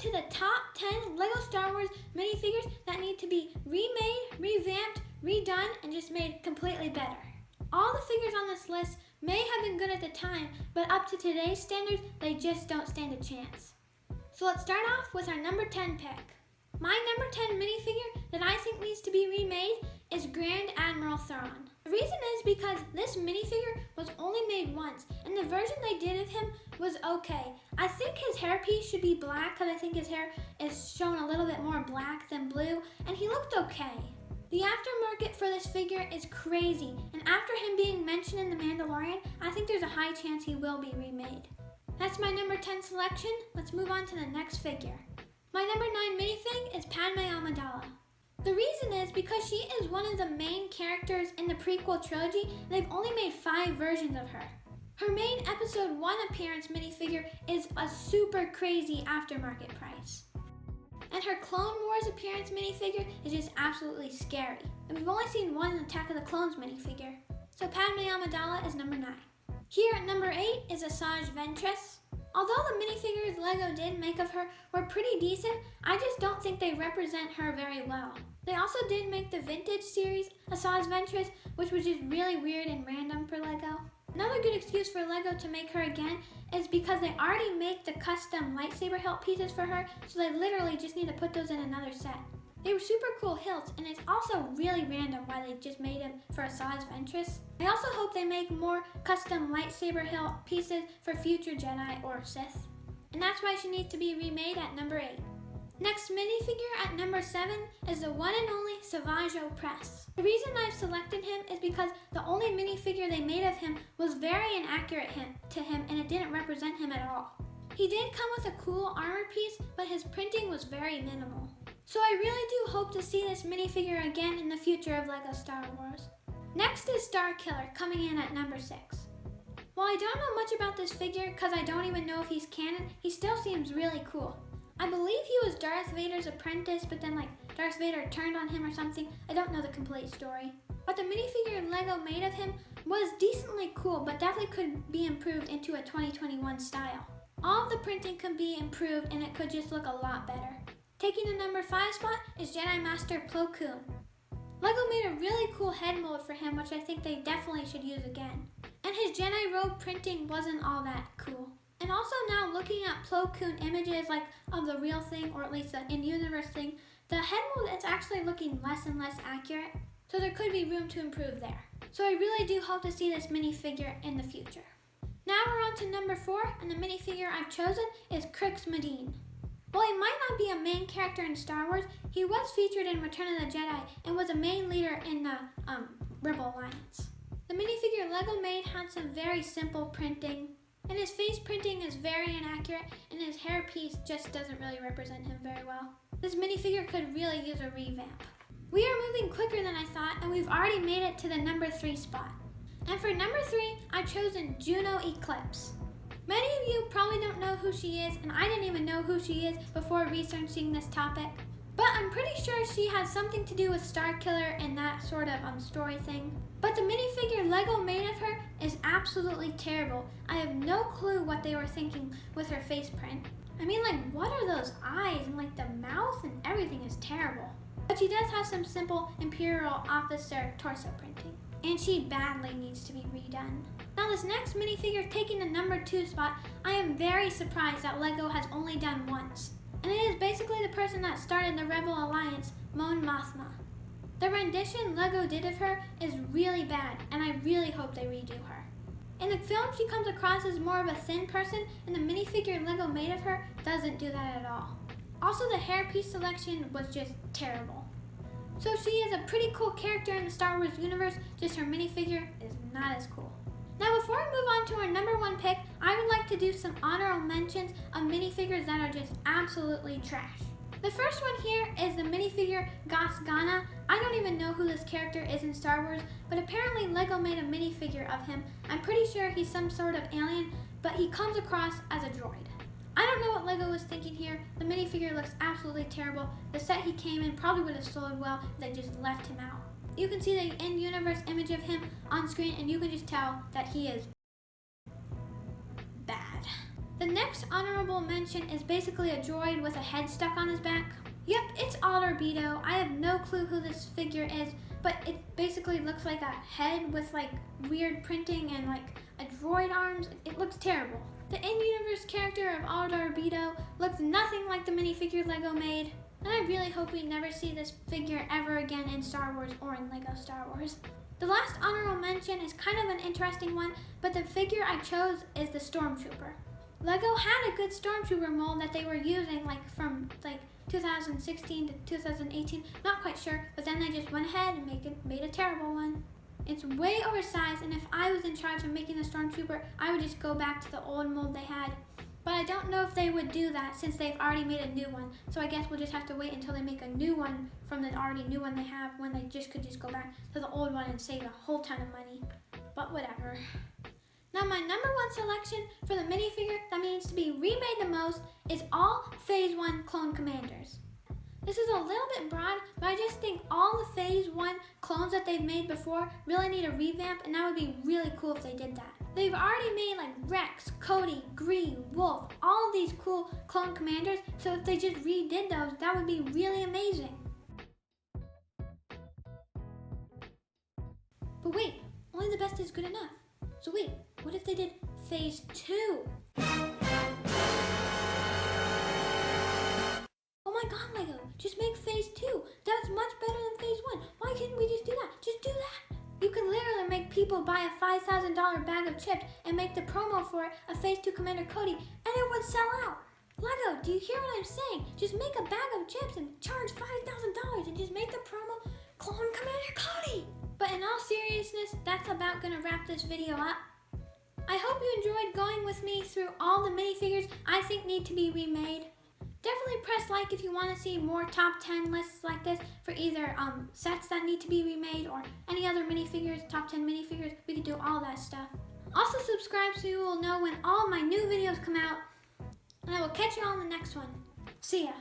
to the top 10 LEGO Star Wars minifigures that need to be remade, revamped, redone, and just made completely better. All the figures on this list may have been good at the time, but up to today's standards, they just don't stand a chance. So let's start off with our number 10 pick. My number 10 minifigure that I think needs to be remade is Grand Admiral Thrawn. The reason is because this minifigure was only made once, and the version they did of him was okay. I think his hairpiece should be black because I think his hair is shown a little bit more black than blue, and he looked okay. The aftermarket for this figure is crazy, and after him being mentioned in The Mandalorian, I think there's a high chance he will be remade. That's my number 10 selection. Let's move on to the next figure. My number 9 minifig is Padme Amidala. The reason is because she is one of the main characters in the prequel trilogy, and they've only made 5 versions of her. Her main episode 1 appearance minifigure is a super crazy aftermarket price. And her Clone Wars appearance minifigure is just absolutely scary. And we've only seen one Attack of the Clones minifigure. So Padme Amidala is number 9. Here at number 8 is Asajj Ventress. Although the minifigures LEGO did make of her were pretty decent, I just don't think they represent her very well. They also did make the Vintage series Asajj Ventress, which was just really weird and random for LEGO. Another good excuse for LEGO to make her again is because they already make the custom lightsaber hilt pieces for her, so they literally just need to put those in another set. They were super cool hilts, and it's also really random why they just made them for Asajj Ventress. I also hope they make more custom lightsaber hilt pieces for future Jedi or Sith. And that's why she needs to be remade at number 8. Next minifigure at number 7 is the one and only Savage Opress. The reason I've selected him is because the only minifigure they made of him was very inaccurate to him, and it didn't represent him at all. He did come with a cool armor piece, but his printing was very minimal. So I really do hope to see this minifigure again in the future of LEGO Star Wars. Next is Starkiller, coming in at number 6. While I don't know much about this figure because I don't even know if he's canon, he still seems really cool. I believe he was Darth Vader's apprentice, but then Darth Vader turned on him or something. I don't know the complete story. But the minifigure LEGO made of him was decently cool, but definitely could be improved into a 2021 style. All of the printing could be improved and it could just look a lot better. Taking the number 5 spot is Jedi Master Plo Koon. LEGO made a really cool head mold for him, which I think they definitely should use again. And his Jedi robe printing wasn't all that cool. And also now looking at Plo Koon images of the real thing, or at least the in-universe thing, the head mold is actually looking less and less accurate, so there could be room to improve there. So I really do hope to see this minifigure in the future. Now we're on to number 4, and the minifigure I've chosen is Crix Madine. While he might not be a main character in Star Wars, he was featured in Return of the Jedi and was a main leader in the Rebel Alliance. The minifigure LEGO made had some very simple printing, and his face printing is very inaccurate, and his hair piece just doesn't really represent him very well. This minifigure could really use a revamp. We are moving quicker than I thought, and we've already made it to the number 3 spot. And for number 3, I've chosen Juno Eclipse. Many of you probably don't know who she is, and I didn't even know who she is before researching this topic. But I'm pretty sure she has something to do with Starkiller and that sort of story thing. But the minifigure LEGO made of her is absolutely terrible. I have no clue what they were thinking with her face print. I mean, what are those eyes, and the mouth and everything is terrible. But she does have some simple Imperial officer torso printing, and she badly needs to be redone. Now this next minifigure taking the number 2 spot, I am very surprised that LEGO has only done once. And it is basically the person that started the Rebel Alliance, Mon Mothma. The rendition LEGO did of her is really bad, and I really hope they redo her. In the film, she comes across as more of a thin person, and the minifigure LEGO made of her doesn't do that at all. Also, the hairpiece selection was just terrible. So she is a pretty cool character in the Star Wars universe, just her minifigure is not as cool. Now before we move on to our number 1 pick, I would like to do some honorable mentions of minifigures that are just absolutely trash. The first one here is the minifigure Gas Gana. I don't even know who this character is in Star Wars, but apparently LEGO made a minifigure of him. I'm pretty sure he's some sort of alien, but he comes across as a droid. I don't know what LEGO was thinking here. The minifigure looks absolutely terrible. The set he came in probably would have sold well if they just left him out. You can see the in-universe image of him on screen, and you can just tell that he is bad. The next honorable mention is basically a droid with a head stuck on his back. Yep, it's Aldarbedo. I have no clue who this figure is, but it basically looks like a head with like weird printing and like a droid arms. It looks terrible. The in-universe character of Aldarbedo looks nothing like the minifigure Lego made, and I really hope we never see this figure ever again in Star Wars or in Lego Star Wars. The last honorable mention is kind of an interesting one, but the figure I chose is the Stormtrooper. Lego had a good Stormtrooper mold that they were using from 2016 to 2018, not quite sure, but then they just went ahead and made a terrible one. It's way oversized, and if I was in charge of making the Stormtrooper, I would just go back to the old mold they had. But I don't know if they would do that since they've already made a new one, so I guess we'll just have to wait until they make a new one from the already new one they have, when they could just go back to the old one and save a whole ton of money. But whatever. Now my number one selection for the minifigure that needs to be remade the most is all Phase 1 Clone Commanders. This is a little bit broad, but I just think all the Phase 1 clones that they've made before really need a revamp, and that would be really cool if they did that. They've already made like Rex, Cody, Gree, Wolf, all of these cool clone commanders, so if they just redid those, that would be really amazing. But wait, only the best is good enough. So wait, what if they did Phase 2? Oh my god, Lego, just make Phase 2. That's much better than Phase 1. Why can't we just do that? Just do that. You can literally make people buy a $5,000 bag of chips and make the promo for it a Phase 2 Commander Cody, and it would sell out. Lego, do you hear what I'm saying? Just make a bag of chips and charge $5,000 and just make the promo Clone Commander Cody. But in all seriousness, that's about gonna wrap this video up. I hope you enjoyed going with me through all the minifigures I think need to be remade. Definitely press like if you want to see more top 10 lists like this for either sets that need to be remade or any other minifigures, top 10 minifigures. We can do all that stuff. Also subscribe so you will know when all my new videos come out. And I will catch you all in the next one. See ya.